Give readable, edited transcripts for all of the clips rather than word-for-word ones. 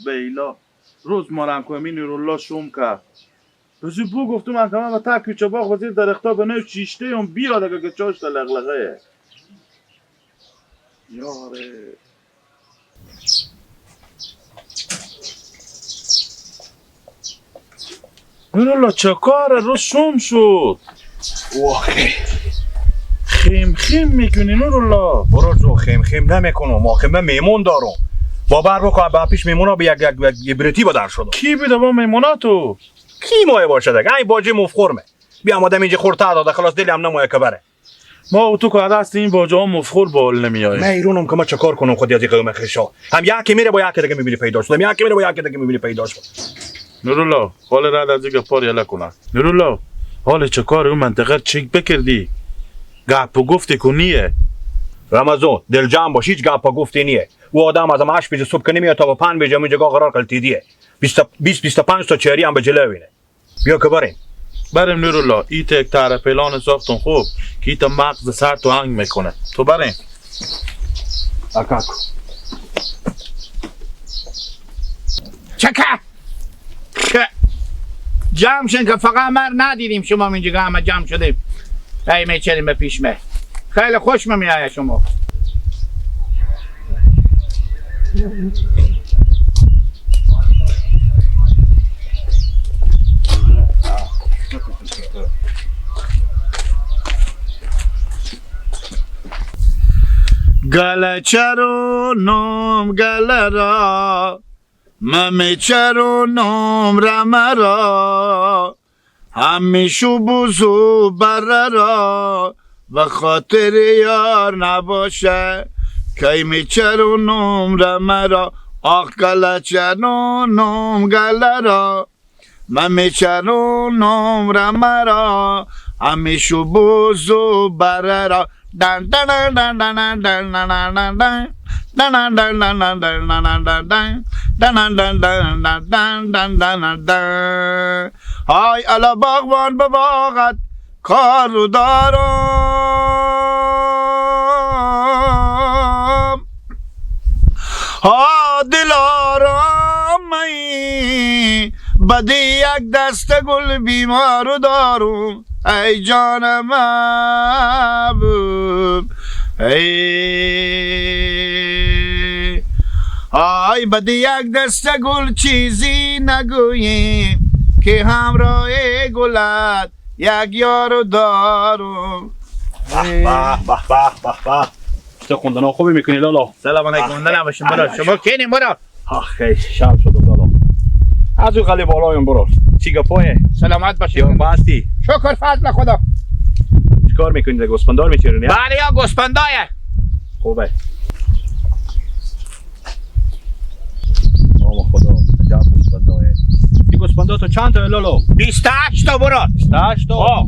بیلا روز مارم که امین رولا شوم که بزی بو گفتم من کمان و تا کوچه باغ وزیر درختا به نوع چیشته اون بیاد اگه که چاشت لغلغه یاره رولا چه کاره روز شوم شد واخی خیم خیم میکنی رولا برو جو خیم نمیکنم آخه من میمون دارم باور بکن با پیش میمونا به یک بریتی بدر شده کی بیده با میموناتو؟ کی مایه باشه دیگه این باجی مفخورمه بیا آدم اینجا خورتا داده خلاص دلی هم نمایه که بره ما او تو که دست این باجه ها مفخور بال نمیایه من ایرونم که ما چه کار کنم خودی از این قوم خیشا هم یکی میره با یکی دیگه میبینی پیدا شد هم یکی میره با یکی دیگه میبینی پیدا شد نورولا حال رد از این پار یله کنه نورولا حال چه کار اون منطقه چیک بکردی گپ و گفتی کنیه رمضان دل جمع باش هیچ گپ و گفتی نیه و آدم از 8 بجه صبح کنی میاد تا 5 بجه اونجا قرار قلتیدیه 20-25 تا چهری هم به جلو وینه بیا که بریم نورولا ایت یک تاره پیلان ساختون خوب که ایت مغز سر تو هنگ میکنه تو بریم اکاکو چکه جمع شن که فقط مر ندیدیم شما اینجا همه جمع شدیم ای میچریم به پیش مه خیلی خوش میآید شما گله چرونم گله را ممی چرونم رمه را همیشو بوزو بره را و خاطر یار نباشه که می چرونم رمه را آخ گله چرونم گله را ممی چرونم رمه را همیشو بوزو بره را دن دن دن دن دن دن دن های الا باغبان به باغت کار رو دارم ها دلارم می بدی یک دست گل بیمارو دارم ای جانم محبوب ای آی بدی یک دست گل چیزی نگوییم که همراه گلت یک یارو دارم به چه خوندنا خوبی میکنی لالا سلام علیکم نباشیم برو شما کینیم برو آخه شب شد لالا از او قلی بالایم برو چی گپایه سلامت باشید یا باستی شکر فضل خدا چیکار میکنی دیگه گوسفندار میچرونی بله یا گوسفندایه خوبه نام خدا عجب گوسفندایه این گوسفندا تو چند تا لالا 28 تا برو 28 تا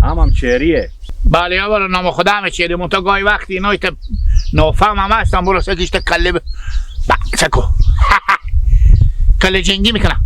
هم چهریه بله یا برو نام خدا همه چیه منتها گاهی وقتی اینایی تا نافهم هم هستن برو سکیش تا کله سکو کله جنگی میکنم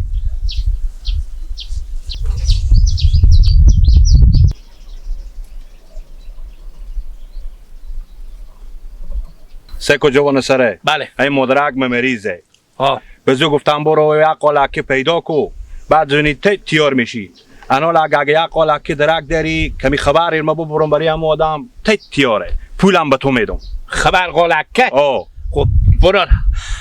سکو جوان سره بله این مدرک مریضه ها بزو گفتم برو یک قالکی پیدا کو بعد زنی تیار میشی انا اگه یک قالکی درک داری کمی خبر ما برم برای هم آدم تیاره پولم به تو میدم خبر قالکه خب برو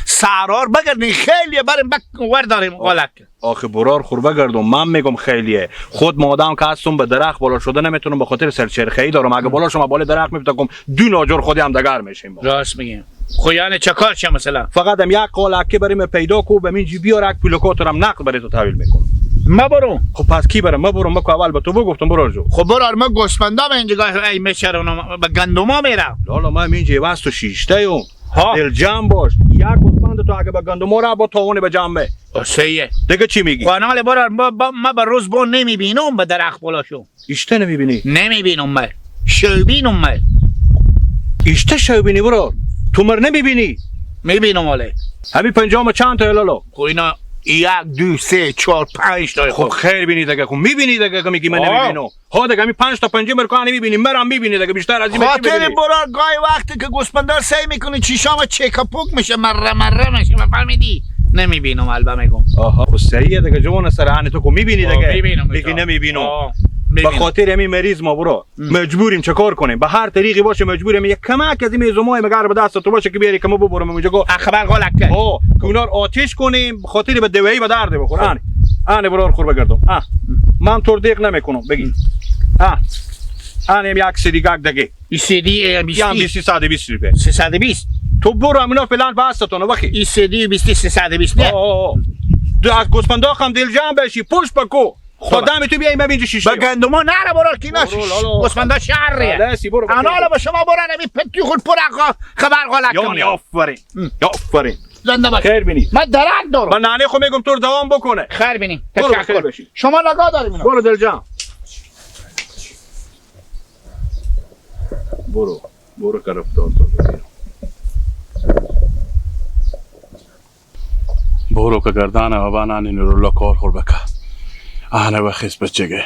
سرار بگردین خیلیه بریم ور داریم قالکه آخه برار خور بگردم من میگم خیلیه خود مادام که هستم به درخت بالا شده نمیتونم به خاطر سرچرخی دارم اگه بالا شما بالا درخت میفتم دو ناجور خودی هم دگر میشیم راست میگیم خو یعنی چه کار چه مثلا فقط هم یک قالکی بریم پیدا کو به من جی بیار یک پولکاترم نقد برای تو تحویل میکنم ما برو خب پس کی برم ما برم ما که اول به تو بگفتم برو جو خب برو ما گوسفندا به اینجا ای میچرونم به گندما میرم لالا من اینجا واسه شیشته ها دل جمع باش یک گوسفند تو اگه به گندما را با تاونه به جمع سیه دیگه چی میگی قانال برو ما به روز بون نمیبینم به درخت بالا شو اشته نمیبینی نمیبینم من شوبینم من اشته شوبینی برو تو مر نمیبینی میبینم ولی همین پنجام چند تا لالا خو اینا 1 2 3 4 5 تا خب خیر بینید اگه میبینید اگه میگی من نمیبینم ها دیگه می 5 تا پنجه مرکان نمیبینیم مرام میبینید اگه بیشتر از این خاطر برار گاهی وقتی که گوسفندار سعی میکنه چیشام چکاپوک میشه مره میشه فهمیدی نمیبینم البته میگم آها خب صحیحه دیگه جون سرحان تو کو میبینید اگه میگی نمیبینم به خاطر همین مریض ما برو مجبوریم چه کار کنیم به هر طریقی باشه مجبوریم یک کمک از این میزومای مگر به دست تو باشه که بیاری که ما ببرم اونجا گو خبر غلط کرد که اونا رو آتش کنیم به خاطر به دوایی به درد بخورن برار خور بگردم من طور دیق نمیکنم بگی یک سیدی دیگه این سیدی 320 روپیه 320 تو برو همینا فلان بستتون وقتی این سیدی 320 نه دو از گوسفندا هم دل جمع بشی پشت بکو تا دم تو بیای من اینجا شیشه بگندما نره برار کی نش گوسفندا شهریه انا حالا به شما برن می پتی خود پر خبر غلط کنه آفرین زنده باش خیر بینی من درک دارم من نانه خو میگم تو دوام بکنه خیر بینی تشکر شما نگاه داریم اینا برو دل جمع برو که رفتار تو بگیر برو که گردان و بانانی نورالله کار خور بکه آنه بخیست بچگه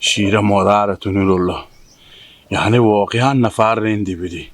شیر مادرتو نورالله یعنی واقعا نفر رندی بدی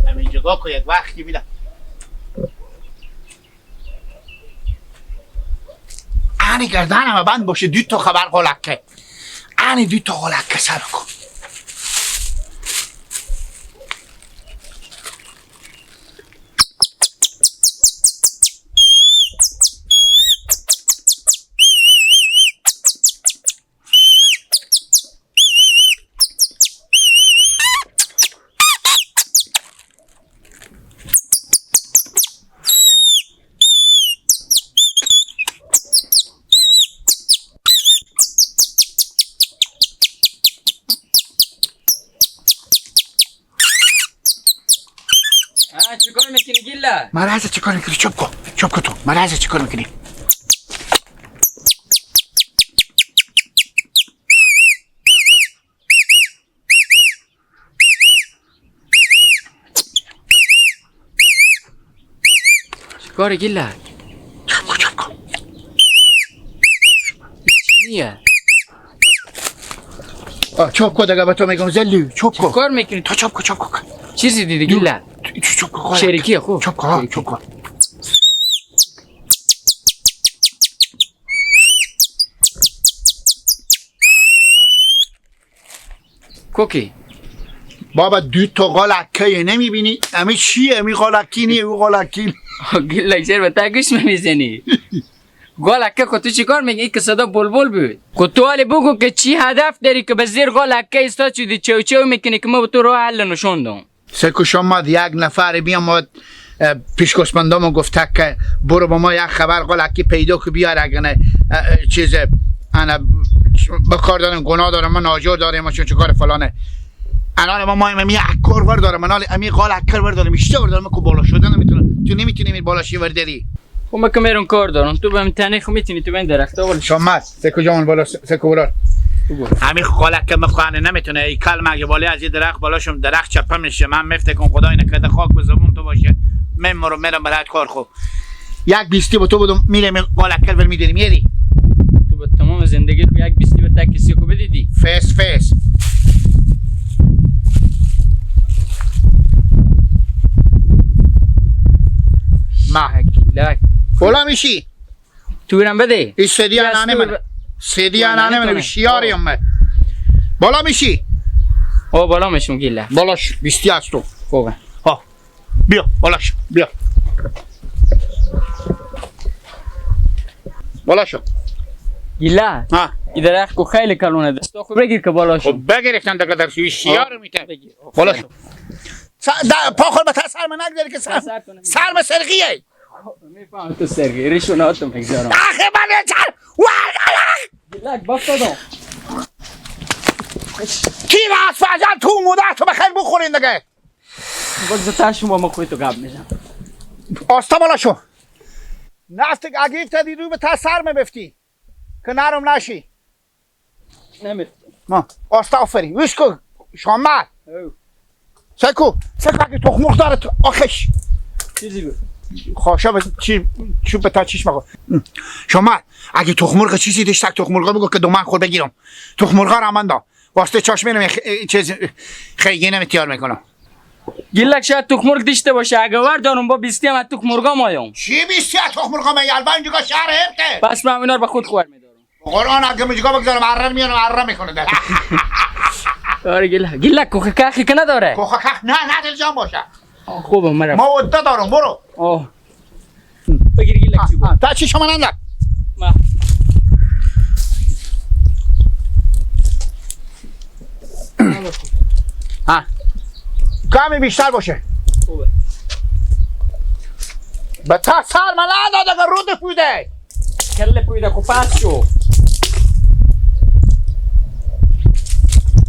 همین جگاه که یک وقتی بیدم آنی گردن همه بند باشه 2 تا خبر غلقه آنی 2 تا غلقه سر کن چیکار میکنی گیلا؟ مرازه چیکار میکنی؟ چوب کن تو مرازه چیکار میکنی؟ چیکار گیلا؟ چوب کن چی میه؟ چوب کن دیگه به تو میگم زلو چوب کن چیکار میکنی؟ تو چوب کن چیزی دیدی گیلا؟ چوب کن شریکیه خوب چوب کن کوکی بابا 2 تا غلقه نمیبینی؟ امی چیه؟ امی غلقی نی او غلقی گیلا چرا به تا گوش میزنی؟ غلقه کو تو چیکار میگی که صدا بلبل بود؟ کو تو ولی بگو که چی هدف داری که به زیر غلقه ایستاد شدی چو میکنی که ما به تو راه حل نشوندم سکو شما 1 نفر بیام پیش گوسفندامو گفته که برو با ما یک خبر غلقی پیدا که بیار اگه چیز انا بکار دارم گناه دارم من آجر دارم چون چه کار فلانه الان ما یک کار ور دارم من امی غلقه ور دارم اشته ور دارم که بالا شده نمیتونم تو نمیتونی میری بالا شی ور داری خب من که میرم کار دارم تو به امتحانی خب میتونی تو این درختا ولی شما سکو جان بالا سکو برار همین غلقه مخانه نمیتونه ای کلمه بالا از یه درخت بالاشم درخت چپه میشه من مفتکم خدای نکرده خاک به زبون تو باشه من میرم برات کار خوب یک بیستی با تو بودم میرم غلقه ور میداری میری تو با تمام زندگی کو یک بیستی به تک کسی کو بدیدی فیس ما گیلا بالا میشی تو برم بده این سیدی آنانه منه بیشیاریم من بالا میشی بالا میشم گیلا بالاش بیستی از تو خوبه بیا بالاش بیا بالا شو گیلا این درخت کو خیلی کلونه دست استا خود بگیر که بالا شو. خب بگرفتن دیگه در سوی شیار میته. بگیر. بالا شو. پا خور به تا سرم نگذاری که سرم سرقیه. میفهم تو سرگی ریشوناتو میگذارم. آخه من چر گیلک بافتادم. کی راست فاجان تو موده تو بخیر بخورین دیگه. باز زتا شما ما خوی تو گاب میزن. آستا بالا شو. نفت اگه تدی رو به تا سرم بفتی که نرم نشی. نمیفتم. ما آستا آفری وش کو شامل سکو اگه تخمرغ داره تو آخش چیزی بود خواشا به چی به تا چیش مگو شامل اگه تخمرغ چیزی داشت تک تخمرغ بگو که دومن خور بگیرم تخمرغ را من دا واسطه چاشمه نمی چیز خیلی نمیتیار میکنم گیلک شاید تخمرغ داشته باشه اگه ور دارم با 20 هم از تخمرغا مایم چی 20 از تخمرغ من یالبا اینجا شهر هرته پس من اینا رو به خود خور میدارم قرآن اگه میجگا بگذارم عرر میانم عرر میکنه ده آره گیلک کوخه کاخی که نداره کوخه کخ نه دل جان باشه خوبه مرم ما وده دارم برو اوه بگیر گیلک چی بود تا چی شما نندک ما ها کمی بیشتر باشه خوبه به تا سر من نداد اگر رود پویده کله پویده کو پس شو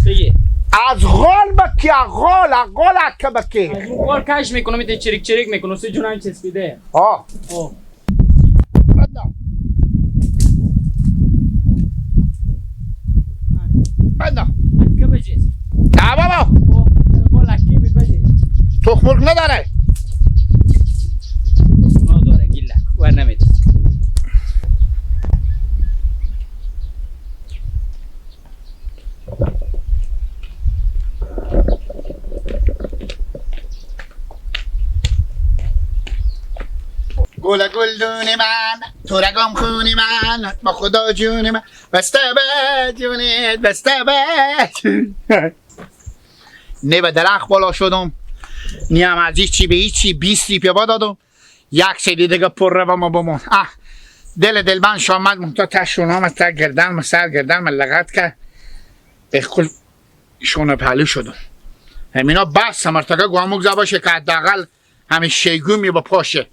بگیر از غال بکی غال که بکی از اون کار کش میکنم میته چریک میکنم سه جونم چسبیده آه اوه بدنا که بجیز نه بابا اوه بالا کی بجیز تخمرغ نداره نداره گیلک ور نمیده گل دون من تو رگم خونی من با خدا جون من بسته به جونت بسته به نه به درخت بالا شدم نه هم از چی به هیچی 20 ریپیا دادم یک سری دیگه پر رو ما بمون دل من شامد منتا تشونام از تا گردن من سر گردن من لغت که اخکل شونه پهلو شدم همینا بس مرتقه گواموک زباشه که حداقل همین شیگومی با پاشه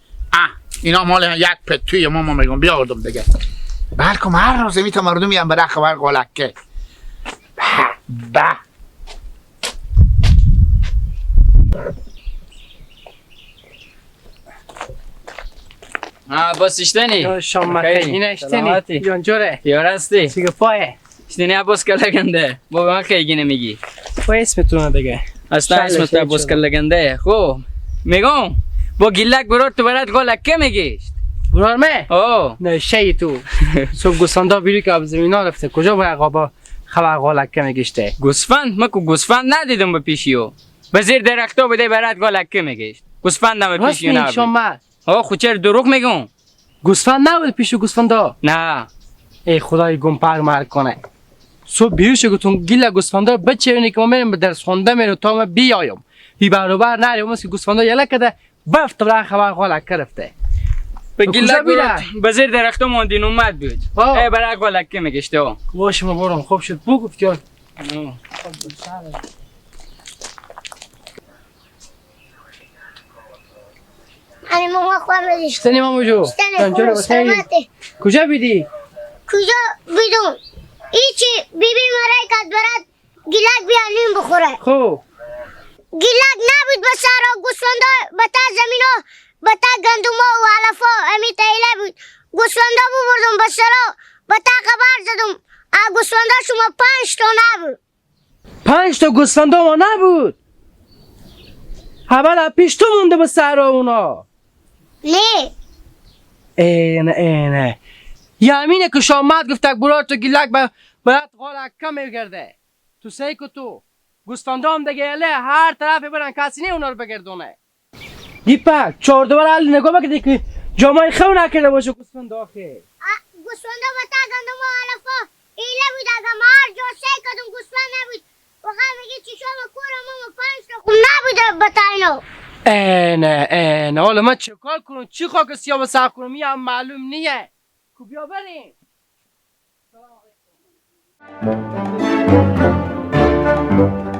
اینا مال یک پتوی ما میگم بیاردم دیگه بلکم هر روز میتا مردمی هم بره خبر قلکه به عباس اشتنی شام این اشتنی یونجوره یار هستی سیگه پایه اشتنی عباس کلگنده با من خیلی نمیگی با اسمتونه دیگه اصلا اسمت عباس کلگنده خب میگم با گیلک برار تو برات گلکه میگیشت برار مه؟ اوه نه شیعی تو صبح گوسفندا بیروی که زمین ها رفته کجا باید قابا خبر گلکه میگیشته گوسفند من که گوسفند ندیدم به پیشیو به زیر درختو بده برات گلکه میگیشت گوسفند هم به پیشیو نبود شما آه خود چرا دروغ میگم گوسفند نبود پیشو گوسفندا نه ای خدای گم پر مر کنه صبح بیروش گفتم گیل گوسفندا بچرینی که ما میریم به درس خونده میرم تا ما بیایم بی برابر نریم مثل گوسفندا یله کده بفت برای خبر گلکه رفته به گیلک به زیر درختو ماندین اومد بود ای برای گلکه میگیشته او باشه ما برم خوب شد بگو جان همین ماما خواه بدی اشتنی مامو جو خوب سلامتی کجا بیدی؟ کجا بیدون ایچی بیبی مرای کد برد گیلک بیا نیم بخوره خوب گیلک نبود به سارا گوسفندا بتا زمینا بتا گندما و علفا امی تایله بود گوسفندا بردم به سارا بتا خبر زدم گوسفندا شما 5 تا نبود 5 تا گوسفندا ما نبود خبر پیش تو مونده به سهرا اونا نه اینه یمینه که شامد گفته برات تو گیلک برات غلکه میگرده تو سیکو تو گوسفندا هم دیگه اله هر طرف برن کسی نه اونا رو بگردونه دیپک 4 دوباره حل نگاه بکردی که جامعه خو نکرده باشه گوسفندا آخه گوسفندا بتا گندما و علفا ایله بود اگه مار جو سیکدم گوسفند نبود وقت میگه چی شما کورم ماما 5 تا خوب نبوده بتا اینو اینه حالا من چه کار کنم چی خاک سیاه سر کنم یه هم معلوم نیه کو بیا بریم میکنم.